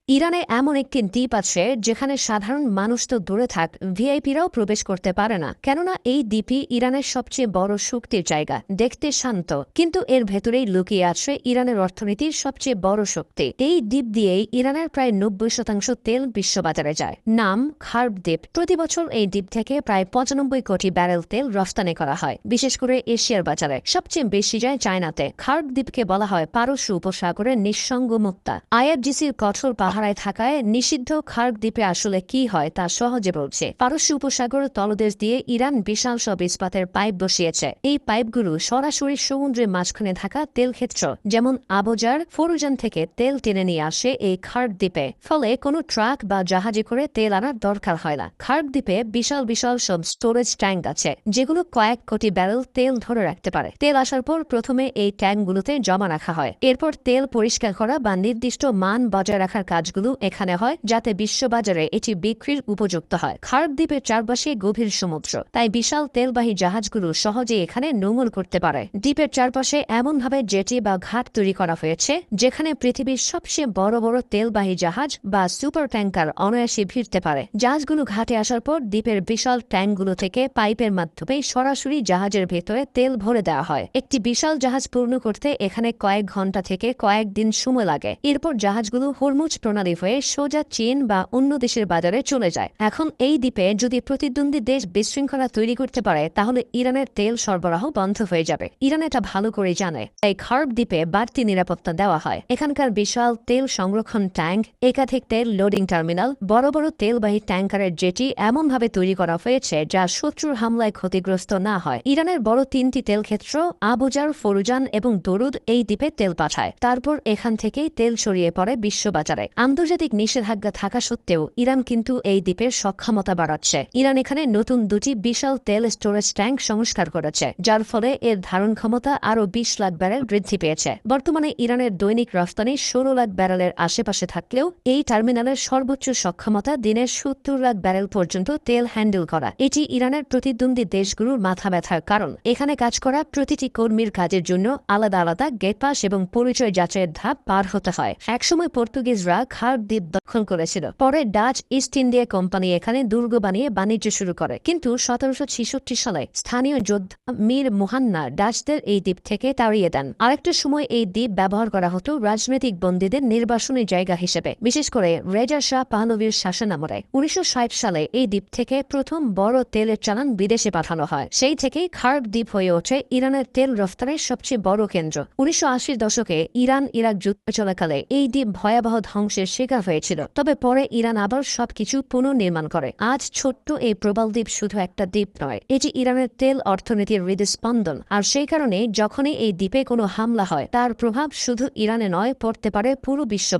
ইরানে এমন একটি দ্বীপ আছে যেখানে সাধারণ মানুষ তো দূরে থাক, ভিআইপিরাও প্রবেশ করতে পারে না। কেননা এই দ্বীপই ইরানের সবচেয়ে বড় শক্তির জায়গা। দেখতে শান্ত, কিন্তু এর ভেতরেই লুকিয়ে আছে ইরানের অর্থনীতির সবচেয়ে বড় শক্তি। এই দ্বীপ দিয়েই ইরানের প্রায় 90% তেল বিশ্ববাজারে যায়। নাম খার্ব দ্বীপ। প্রতি বছর এই দ্বীপ থেকে প্রায় 95 কোটি ব্যারেল তেল রফতানি করা হয়, বিশেষ করে এশিয়ার বাজারে। সবচেয়ে বেশি যায় চায়নাতে। খার্ব দ্বীপকে বলা হয় পারস্য উপসাগরের নিঃসঙ্গ মুক্তা। আইএফজিসির কঠোর পাহারায় থাকায় নিষিদ্ধ খার্ব দ্বীপে আসলে কি হয় তা সহজে বলছে। পারস্য উপসাগর তলদেশ দিয়ে ইরান বিশাল সব ইস্পাতের পাইপ বসিয়েছে। এই পাইপগুলো সরাসরি সমুদ্রের মাঝখানে থাকা তেল ক্ষেত্র যেমন আবজার, ফরুজান থেকে তেল টেনে নিয়ে আসে এই খার্ব দ্বীপে। ফলে কোনো ট্রাক বা জাহাজে করে তেল আনার দরকার হয় না। খার্ব দ্বীপে বিশাল বিশাল সব স্টোরেজ ট্যাঙ্ক আছে, যেগুলো কয়েক কোটি ব্যারেল তেল ধরে রাখতে পারে। তেল আসার পর প্রথমে এই ট্যাঙ্কগুলোতে জমা রাখা হয়। এরপর তেল পরিষ্কার করা বা নির্দিষ্ট মান বজায় রাখার কাজগুলো এখানে হয়, যাতে বিশ্ববাজারে এটি বিক্রির উপযুক্ত হয়। খার্ব দ্বীপের চারপাশে গভীর সমুদ্র, তাই বিশাল তেলবাহী জাহাজগুলো সহজে এখানে নোঙর করতে পারে। দ্বীপের চারপাশে এমনভাবে জেটি বা ঘাট তৈরি করা হয়েছে যেখানে পৃথিবীর সবচেয়ে বড় বড় তেলবাহী জাহাজ বা সুপার ট্যাঙ্কার অনায়াসে ভিড়তে পারে। জাহাজগুলো ঘাটে আসার পর দ্বীপের বিশাল ট্যাঙ্কগুলো থেকে পাইপের মাধ্যমে সরাসরি জাহাজের ভেতরে তেল ভরে দেওয়া হয়। একটি বিশাল জাহাজ পূর্ণ করতে এখানে কয়েক ঘন্টা থেকে কয়েকদিন সময় লাগে। এরপর জাহাজগুলো হরমুজ প্রণালী হয়ে সোজা চীন বা অন্য দেশের বাজারে চলে যায়। এখন এই দ্বীপে যদি প্রতিদ্বন্দ্বী দেশ বিশৃঙ্খলা তৈরি করতে পারে, তাহলে ইরানের তেল সরবরাহ বন্ধ হয়ে যাবে। ইরান এটা ভালো করে জানে, তাই খার্ব দ্বীপে বাড়তি নিরাপত্তা দেওয়া হয়। এখানকার বিশাল তেল সংরক্ষণ ট্যাঙ্ক, একাধিক তেল লোডিং টার্মিনাল, বড় বড় তেলবাহী ট্যাঙ্কারের জেটি এমনভাবে তৈরি করা হয়েছে যা শত্রুর হামলায় ক্ষতিগ্রস্ত না হয়। ইরানের বড় তিনটি তেল ক্ষেত্র আবুজার, ফরুজান এবং দরুদ এই দ্বীপে তেল পাঠায়। তারপর এখান থেকেই তেল ছড়িয়ে পড়ে বিশ্ববাজারে। আন্তর্জাতিক নিষেধাজ্ঞা থাকা সত্ত্বেও ইরান কিন্তু এই দ্বীপের সক্ষমতা বাড়াচ্ছে। ইরান এখানে নতুন দুটি বিশাল তেল স্টোরেজ ট্যাঙ্ক সংস্কার করেছে, যার ফলে এর ধারণ ক্ষমতা আরও 20 লাখ ব্যারেল বৃদ্ধি পেয়েছে। বর্তমানে ইরানের দৈনিক রফতানি 16 লাখ ব্যারেলের আশেপাশে থাকলেও এই টার্মিনালের সর্বোচ্চ সক্ষমতা দিনের 70 লাখ ব্যারেল পর্যন্ত তেল হ্যান্ডেল করা। এটি ইরানের প্রতিদ্বন্দ্বী দেশগুলোর মাথা ব্যথার কারণ। এখানে কাজ করা প্রতিটি কর্মীর কাজের জন্য আলাদা আলাদা গেট পাস এবং পরিচয় যাচাইয়ের ধাপ পার হতে হয়। একসময় পর্তুগিজরা খার্ব দ্বীপ দখল করেছিল। পরে ডাচ ইস্ট ইন্ডিয়া কোম্পানি এখানে দুর্গ বানিয়ে বাণিজ্য শুরু করে। কিন্তু 1766 সালে স্থানীয় যোদ্ধা মীর মুহান্না ডাচদের এই দ্বীপ থেকে তাড়িয়ে দেন। আরেকটা সময় এই দ্বীপ ব্যবহার করা হতো রাজনৈতিক বন্দীদের নির্বাসনী জায়গা হিসেবে, বিশেষ করে রেজা শাহ পাহলভীর শাসনামলে। 1960 সালে এই দ্বীপ থেকে প্রথম বড় তেলের চালান বিদেশে পাঠানো হয়। সেই থেকেই খার্ব দ্বীপ হয়ে ওঠে ইরানের তেল রফতানির সবচেয়ে বড় কেন্দ্র। 1980-র দশকে ইরান ইরাক যুদ্ধ চলাকালে এই দ্বীপ ভয়াবহ ধ্বংসের শিকার হয়েছিল। তবে পরে ইরান আবার সবকিছু পুনর্নির্মাণ করে। আজ ছোট্ট এই প্রবাল দ্বীপ শুধু একটা দ্বীপ নয়, এটি ইরানের তেল অর্থনীতির হৃদস্পন্দন। আর সেই কারণে যখনই এই দ্বীপে কোনো হামলা হয়, তার প্রভাব শুধু ইরানে নয়, পড়তে পারে পুরো বিশ্ব।